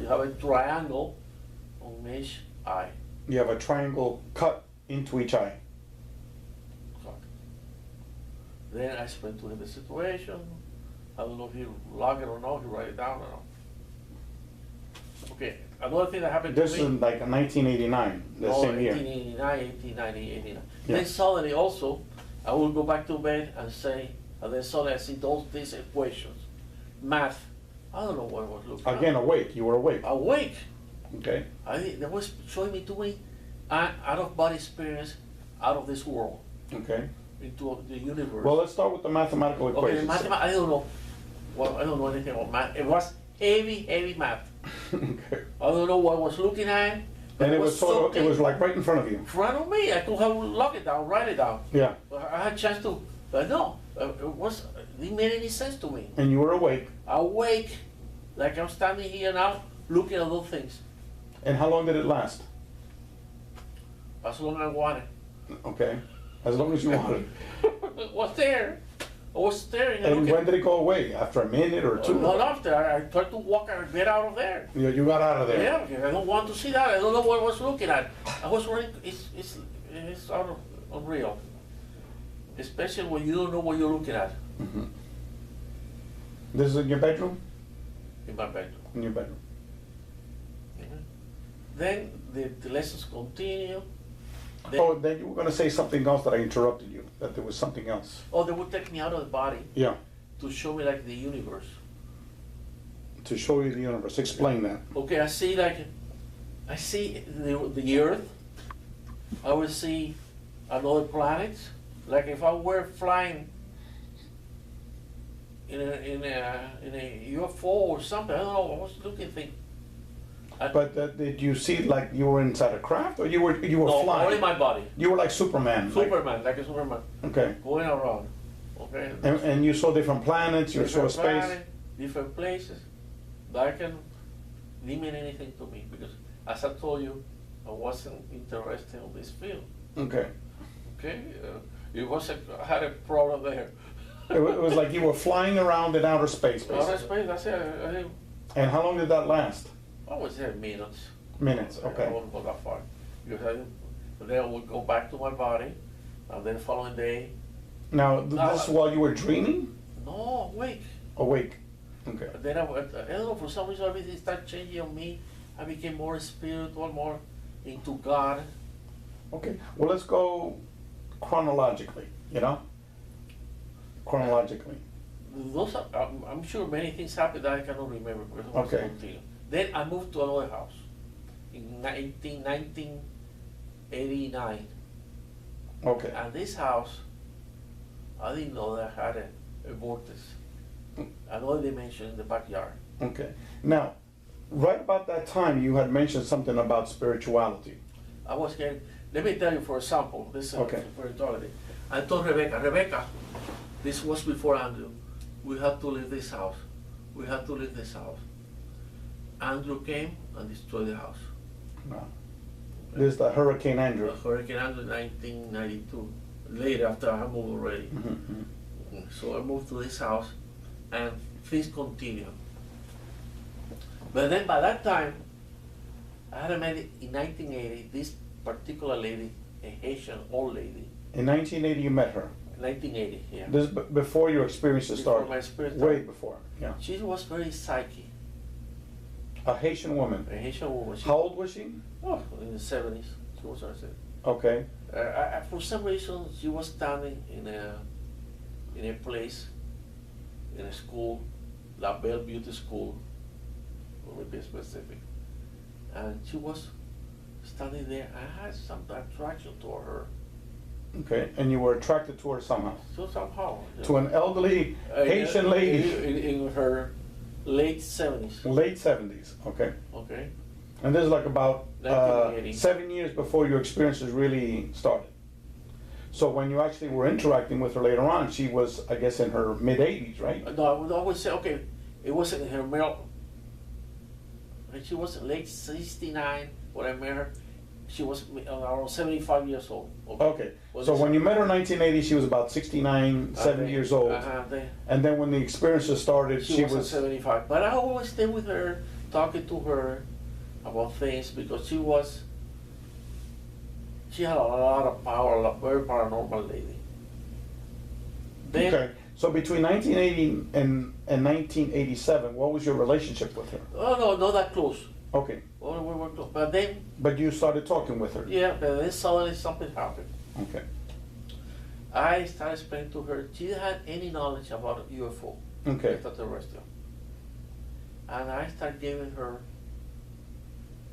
have a triangle on each eye. You have a triangle cut into each eye. Then I explained to him the situation. I don't know if he log it or not, he write it down or not. Okay, another thing that happened This to me. is like 1989, the same year. 1889, 1890, 89. Yeah. Then suddenly also, I will go back to bed and say, and then suddenly I see these equations, math. I don't know what I was looking at. Again, awake. You were awake. Awake. Okay. That was showing me to me out of body experience, out of this world, Okay. into the universe. Well, let's start with the mathematical okay, equations. I don't know. Well, I don't know anything about math. It was heavy math. Okay. I don't know what I was looking at. And it was sort of, it was like right in front of you. in front of me. I could have lock it down, write it down. Yeah. I had a chance to, but no, it didn't make any sense to me. And you were awake. Awake, like I'm standing here now, looking at those things. And how long did it last? As long as I wanted. Okay. As long as you wanted. It was there. I was staring and And looking. when did it go away? After a minute or two? Not after. I tried to walk and get out of there. You got out of there. Yeah, because I don't want to see that. I don't know what I was looking at. I was running. It's out of unreal. Especially when you don't know what you're looking at Mm-hmm. This is in your bedroom? in my bedroom. In your bedroom. Then the lessons continue. Then, Oh, then you were going to say something else that I interrupted you, that there was something else. they would take me out of the body Yeah, to show me like the universe. to show you the universe. Explain that. Okay, I see the Earth. I will see another planet. Like if I were flying in a UFO or something. I don't know. I was looking thing. But did you see like you were inside a craft or you were No, flying? only my body. You were like Superman. Superman, like a Superman, Okay. going around. Okay. And you saw different planets, you saw Different space. planet, different places. That didn't mean anything to me because, as I told you, I wasn't interested in this field. Okay. Okay, I had a problem there. It was like you were flying around in outer space, Outer basically. space, that's it. I didn't. And how long did that last? I was there minutes. Minutes, I okay. wouldn't go that far. Because then I would go back to my body, and then the following day, Now, this is while you were dreaming? no, awake. Awake. Okay. Then I don't know, for some reason everything started changing on me. I became more spiritual, more into God. Okay. Well, let's go chronologically, you know? Chronologically. Those are, I'm sure many things happened that I cannot remember because I was Okay. continuing. Then I moved to another house in 1989. Okay. And this house, I didn't know that I had a vortex, another dimension in the backyard. Okay. Now, right about that time, you had mentioned something about spirituality. I was getting, let me tell you for example, this Okay. spirituality. I told Rebecca, this was before Andrew, we had to leave this house. We had to leave this house. Andrew came and destroyed the house. Wow. This is the Hurricane Andrew. Hurricane Andrew 1992, later after I moved already. Mhm. So I moved to this house and things continued. But then by that time, I had met in 1980 this particular lady, a Haitian old lady. In 1980, you met her. 1980, yeah. This is before your experiences Before started. my experience Way started. before. Yeah. She was very psychic, A Haitian woman. a Haitian woman. She, How old was she? oh, in the 70s, she was, I said. Okay. For some reason, she was standing in a place, in a school, La Belle Beauty School, to be specific. And she was standing there. I had some attraction toward her. Okay. And you were attracted to her somehow. So somehow. you To know, an elderly Haitian lady. in her late 70s. Late 70s. Okay. Okay. And this is like about 1980. 7 years before your experiences really started. So when you actually were interacting with her later on, she was, I guess, in her mid-80s, right? No, I would always say, okay, it wasn't in her middle. She was late 69 when I met her. She was around 75 years old. Okay. Was So this- when you met her in 1980, she was about 69, 70 years old. Then And then when the experiences started, she was 75. But I always stayed with her talking to her about things because she had a lot of power, a very paranormal lady. Then, Okay. So between 1980 and 1987, what was your relationship with her? oh no, not that close. Okay. Oh, we were close. But then, But you started talking with her? yeah, but then suddenly something happened. Okay. I started explaining to her, she didn't have any knowledge about UFO, Okay. extraterrestrial. And I started giving her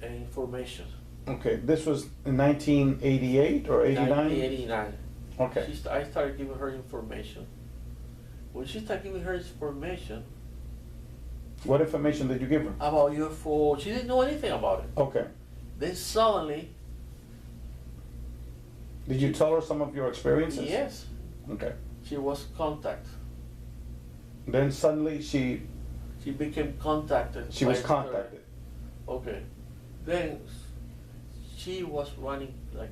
information. Okay. This was in 1988 or 89? 1989. Okay. I started giving her information. When she started giving her information What information did you give her? about UFO, she didn't know anything about it. Okay. Then suddenly, Did you tell her some of your experiences? yes, Okay. she was contacted. Then suddenly she became contacted. was by her. contacted. Okay. Then she was running like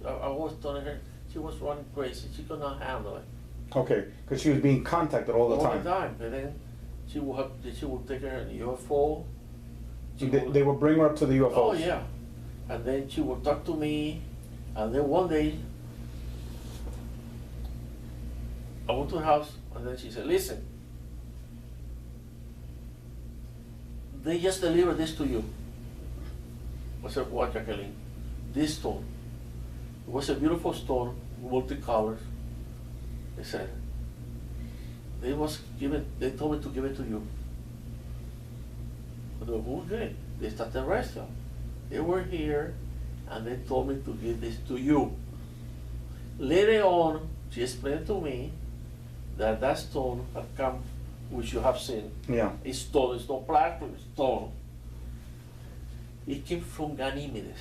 I was telling her she was running crazy. She could not handle it Okay, because she was being contacted all the time. And then she would take her in the UFO. They would bring her up to the UFOs. Oh yeah, and then she would talk to me, and then one day I went to her house, and then she said, "Listen, they just delivered this to you." I said, "What, Jacqueline?" "This stone. It was a beautiful stone, multicolors." They said, They told me to give it to you." I said, "Who did? The extraterrestrial. They were here, and they told me to give this to you." Later on, she explained to me that stone had come, which you have seen. Yeah. It's stone, it's not plastic, it's stone. It came from Ganymedes.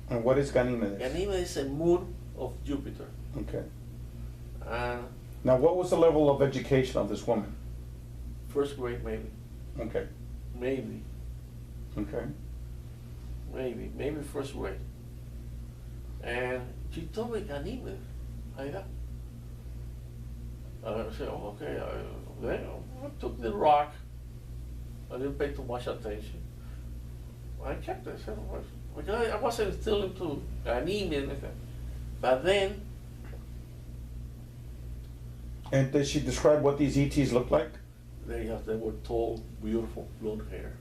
And what is Ganymedes? Ganymedes is a moon of Jupiter. Okay. And Now, what was the level of education of this woman? first grade, maybe. Okay. Okay. Maybe first grade. And she told me Ganymedes. I said, "Oh, okay." Then I took the rock. I didn't pay too much attention. I kept it. I said, because I wasn't still into Ganymedes. But then, And did she describe what these ETs looked like? they were tall, beautiful, blonde hair.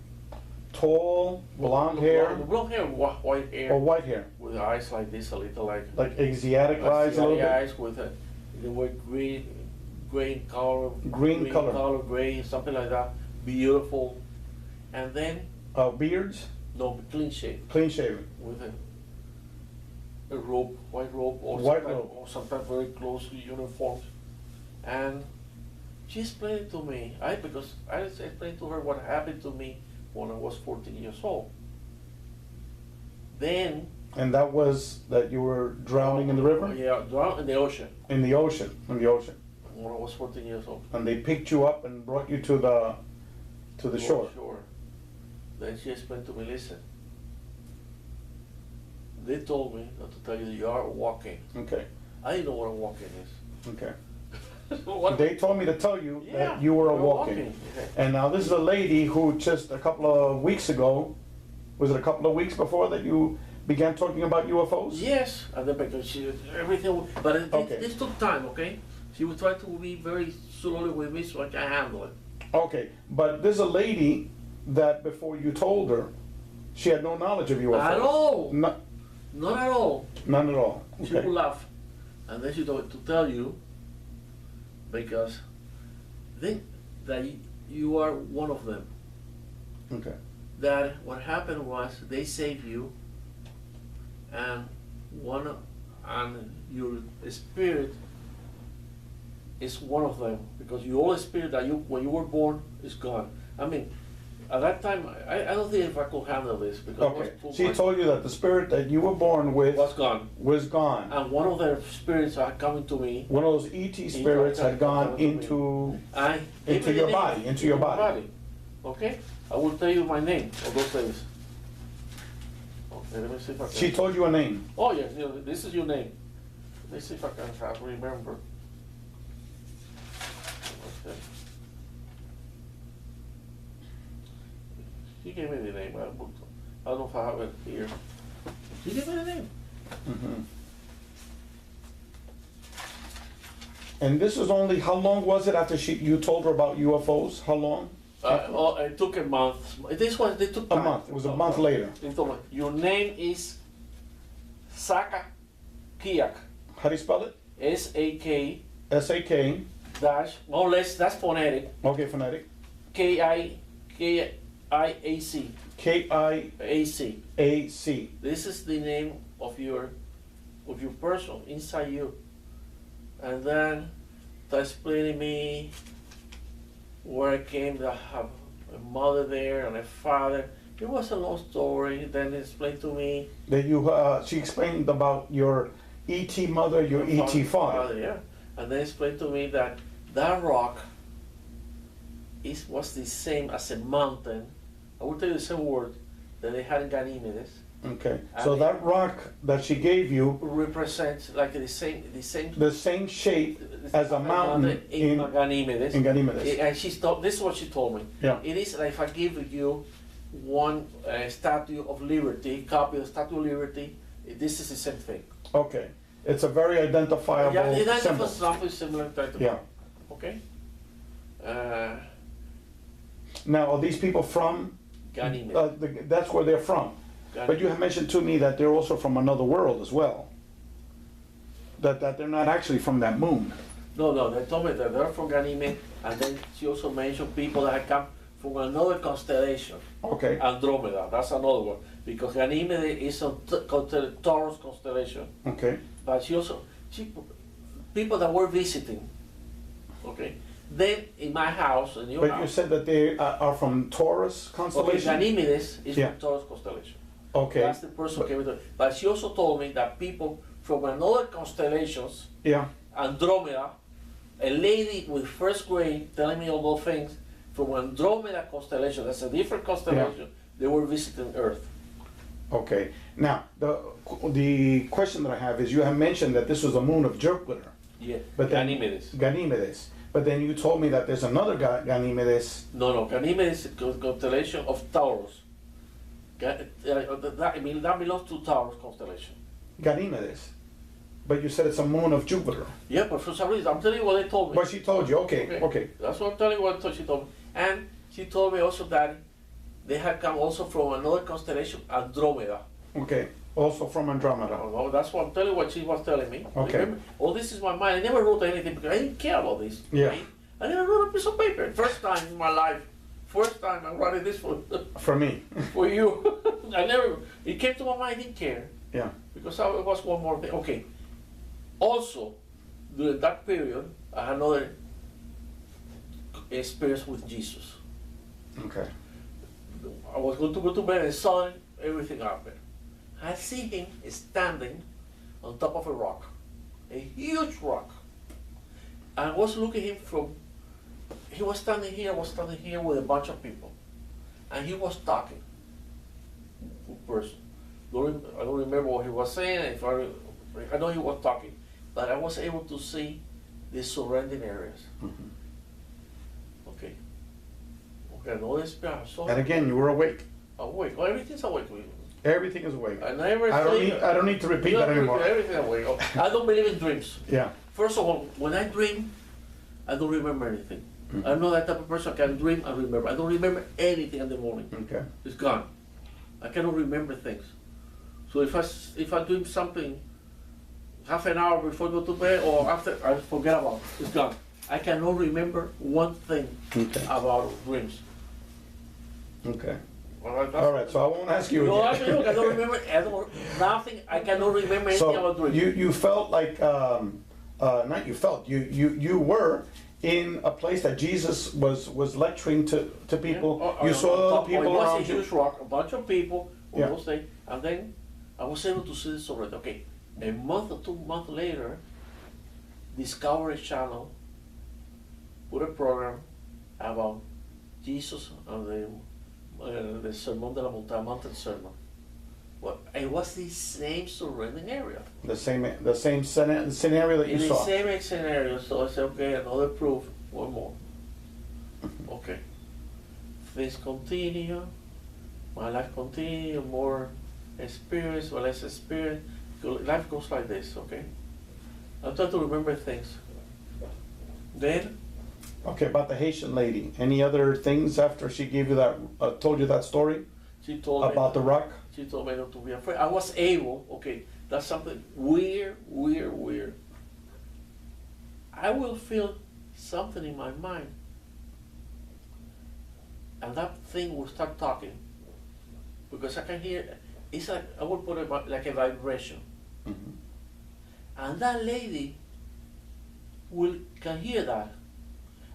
Tall, blonde hair, Blonde hair, white hair. or white hair? With eyes like this, a little like Asiatic eyes a little bit? eyes with they were green color, Green color. gray, something like that. Beautiful, and then Beards? no, clean shave Clean shaven. with a robe, white robe, or White sometimes, robe. or sometimes very close uniforms. And she explained to me, because I explained to her what happened to me when I was 14 years old. Then And that was that you were drowning in the river? yeah, drowned in the ocean In the ocean. when I was 14 years old. And they picked you up and brought you to the shore. Then she explained to me, "Listen, they told me not to tell you that you are walking." Okay. I didn't know what a walking is. Okay. What- They told me to tell you Yeah, that you were a we're walking. Yeah. And now this is a lady who just a couple of weeks ago, was it a couple of weeks before that you began talking about UFOs? Yes, and then because everything, but Okay. this took time, okay? She would try to be very slowly with me so I can handle it. Okay, but there's a lady that before you told her, she had no knowledge of UFOs. At all. No, Not at all. none at all. She Okay. would laugh, and then she told to tell you because think that you are one of them. Okay. That what happened was they saved you, and your spirit is one of them because your old spirit that when you were born is gone. I mean, at that time I don't think if I could handle this because Okay. it was She told you that the spirit that you were born with was gone, was gone. and one of their spirits are coming to me. One of those ET spirits had gone into Into your body, into your body. Okay, I will tell you my name of those days. Okay, let me see if I can. She told you a name. Oh yes, this is your name. Let me see if I can remember. Okay. She gave me the name. I don't know if I have it here. She gave me the name. Mm-hmm. And this was only, how long was it after you told her about UFOs? How long? It took a month. They took time. A month. It was a month later. They told me, your name is Saka Kiak. How do you spell it? S-A-K S-A-K. dash, more or less, that's phonetic. Okay, phonetic. K-I-A-C. K-I-A-C. A-C. This is the name of your person inside you. And then they explained to me where I came to have a mother there and a father. It was a long story. Then they explained to me That she explained about your E.T. mother, your E.T. father. Yeah. And they explained to me that that rock was the same as a mountain. I will tell you the same word that they had in Ganymedes. Okay, so that rock that she gave you represents like the same shape as a mountain in Ganymedes. In Ganymedes. And this is what she told me. Yeah. It is like if I give you one Statue of Liberty, copy of Statue of Liberty, this is the same thing. Okay, it's a very identifiable symbol. Something similar to that. Yeah. Okay. Now, are these people from Ganymedes? that's where they're from. But you have mentioned to me that they're also from another world as well. That they're not actually from that moon. No, they told me that they're from Ganymedes, and then she also mentioned people that had come from another constellation. Okay. Andromeda, that's another one. Because Ganymedes is a Taurus constellation. Okay. But people that were visiting, okay, then in my house, in your But house. you said that they are from Taurus constellation? Okay, Ganymedes is Yeah. from Taurus constellation. Okay. That's the person who came with it. But she also told me that people from another constellations, Yeah. Andromeda, a lady with first grade telling me all those things, from Andromeda constellation, that's a different constellation, they were visiting Earth. Okay. Now, the question that I have is, you have mentioned that this was the moon of Jupiter. Yeah, But then, Ganymedes. Ganymedes. But then you told me that there's another Ganymedes. No, Ganymedes is a constellation of Taurus. That belongs to Taurus constellation. Ganymedes. But you said it's a moon of Jupiter. Yeah, but for some reason, I'm telling you what they told me. But she told you, okay. That's what I'm telling you what she told me. And she told me also that they had come also from another constellation, Andromeda. Okay, also from Andromeda. Oh, that's what I'm telling you what she was telling me. Okay. Remember, all this is my mind. I never wrote anything because I didn't care about this. Yeah. Right? I never wrote a piece of paper. First time in my life. First time I'm writing this For me. for you. It came to my mind, I didn't care. Yeah. Because it was one more thing. Okay. Also, during that period, I had another experience with Jesus. Okay. I was going to go to bed and saw everything happened. I see him standing on top of a rock, a huge rock. I was looking at him he was standing here, I was standing here with a bunch of people. And he was talking in person. I don't remember what he was saying, I know he was talking, but I was able to see the surrounding areas. Mm-hmm. Okay. Okay, no experience. So And again, you were awake. awake. Well, everything's awake with you. Everything is awake. I never I don't need to repeat that anymore. Everything awake. I don't believe in dreams. Yeah. First of all, when I dream, I don't remember anything. Mhm. I'm not that type of person. I can dream and remember. I don't remember anything in the morning. Okay. It's gone. I cannot remember things. So if I dream something half an hour before I go to bed or after, I forget about it. It's gone. I cannot remember one thing about dreams. Okay. All All right, so I won't ask you No, again. I don't remember nothing. I cannot remember anything about So dreams. you felt like, not you felt, you were in a place that Jesus was lecturing to people. Yeah. You saw other people It was around a huge you. rock, a bunch of people on Yeah. those days, and then I was able to see this already. Okay, a month or 2 months later, Discovery Channel put a program about Jesus and the Sermon de la Montaña, Mountain Sermon. Well, it was the same surrounding area. The same scenario that you In the saw. same scenario, so I said, okay, another proof, one more. Okay. Things continue. life continues, more experience or less experience. Life goes like this, okay? I'm trying to remember things. Then, Okay, about the Haitian lady. Any other things after she gave you that, told you that story she told about the me, rock? she told me not to be afraid. I was able, okay, that's something weird. I will feel something in my mind, and that thing will start talking, because I can hear, it's like, I will put it like a vibration. Mm-hmm. And that lady can hear that.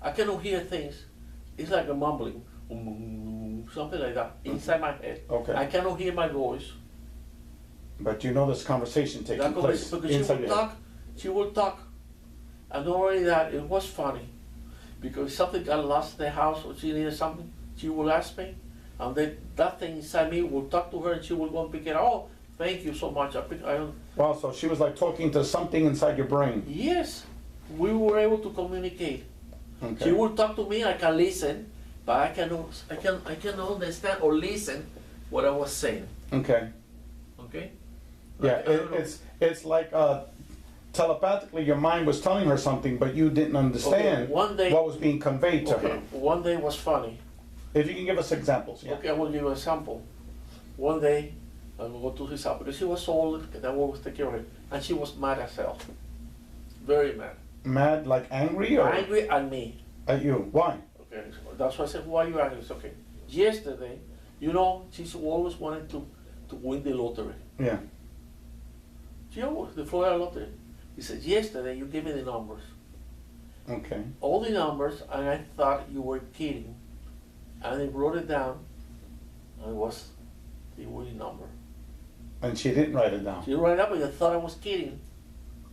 I cannot hear things. It's like a mumbling, something like that, inside my head. Okay. I cannot hear my voice. But you know this conversation taking place Because inside your head. she will talk. And not only that, it was funny. Because something got lost in the house or she needed something, she will ask me. And then that thing inside me will talk to her and she will go and pick it up. Oh, thank you so much. Wow, so she was like talking to something inside your brain. Yes, we were able to communicate. Okay. She will talk to me, I can listen, but I can understand or listen what I was saying. Okay. Okay? Yeah, it's like telepathically your mind was telling her something, but you didn't understand Okay, one day- what was being conveyed to Okay, her. one day was funny. If you can give us examples. Yeah. Okay, I will give you an example. One day, I will go to his house because she was old, and I was taking care of her, and she was mad as hell. Very mad. Mad, like angry, or Angry at me. at you? Why? Okay, so that's why I said, why are you angry? It's okay. Yesterday, you know, she's always wanted to win the lottery. Yeah. She always, the Florida lottery. He said, yesterday you gave me the numbers. Okay. All the numbers, and I thought you were kidding. And I wrote it down, and it was the winning number. And she didn't write it down. She wrote it up, but I thought I was kidding.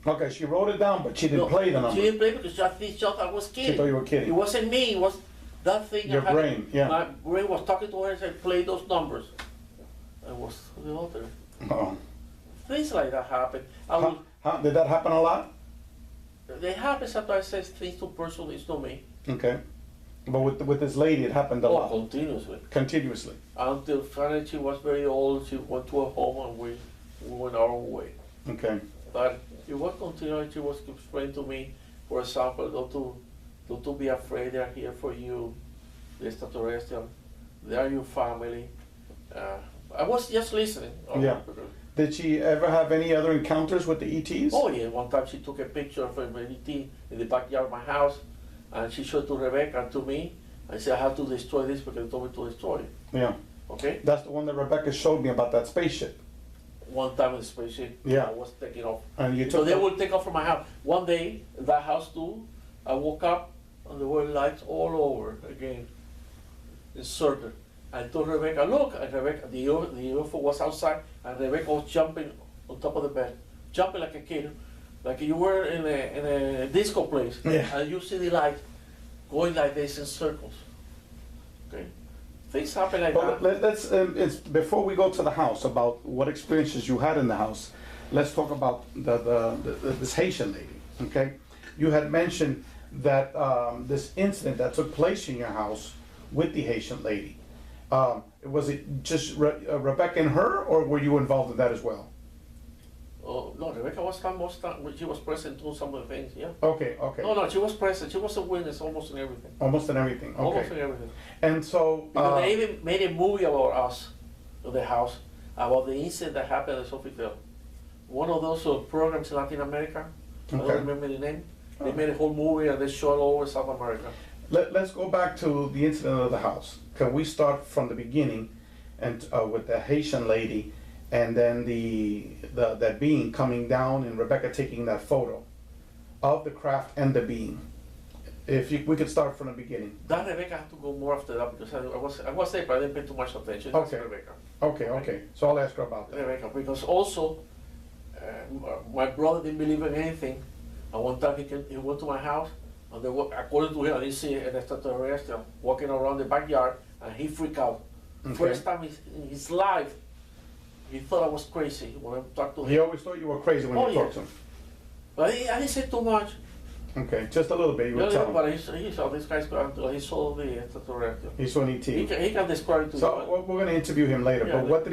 Okay, she wrote it down, but she didn't No, play the number. She didn't play because she thought I was kidding. She thought you were kidding. It wasn't me, it was that thing. Your brain, yeah. My brain was talking to her and said, play those numbers. And it was the lottery. Oh. Things like that happen. Did that happen a lot? They happen sometimes. I say things to person, it's not me. Okay. But with this lady, it happened a lot. Continuously. Continuously. Until finally she was very old, she went to a home and we went our own way. Okay. But it was continuing, she was explaining to me, for example, not to be afraid, they're here for you, the extraterrestrial, they are your family. I was just listening. Yeah. Did she ever have any other encounters with the ETs? Oh yeah, one time she took a picture of an ET in the backyard of my house, and she showed to Rebecca and to me, and said I have to destroy this because they told me to destroy it. Yeah. Okay? That's the one that Rebecca showed me about that spaceship. One time in the spaceship, Yeah. I was taking off. And you So took they the- will take off from my house. One day, that house too, I woke up and there were lights all over again, in circle. I told Rebecca, look, and Rebecca, the UFO was outside, and Rebecca was jumping on top of the bed, jumping like a kid, like you were in a disco place, Yeah. and you see the light going like this in circles. Okay, things happen like Well, that. let's before we go to the house about what experiences you had in the house. Let's talk about this Haitian lady. Okay, you had mentioned that this incident that took place in your house with the Haitian lady. Was it just Rebecca and her, or were you involved in that as well? Oh no, Rebecca was most time, she was present to some of the things. Yeah. Okay, okay. No, she was present. She was a witness almost in everything. Almost in everything. Almost Okay. in everything. And so. Because they even made a movie about us, the house, about the incident that happened at Sofitel. One of those programs in Latin America. I Okay. don't remember the name. They Oh. made a whole movie and they showed all over South America. Let's go back to the incident of the house. Can we start from the beginning, and with the Haitian lady, and then that being coming down, and Rebecca taking that photo of the craft and the being? If we could start from the beginning. That Rebecca had to go more after that because I was there, but I didn't pay too much attention. That's Okay. Rebecca. Okay. So I'll ask her about that. Rebecca, because also my brother didn't believe in anything, and one time he went to my house, and according to him, I didn't see an extraterrestrial walking around the backyard, and he freaked out. Okay. First time in his life, he thought I was crazy when I talked to him. He always thought you were crazy when Oh, you yeah. talked to him. But I didn't say too much. Okay, just a little bit. You were Yeah, telling. but he saw this guy's he saw the extraterrestrial. He saw an ET. He can describe it to So we're going to interview him later. Yeah, But what did he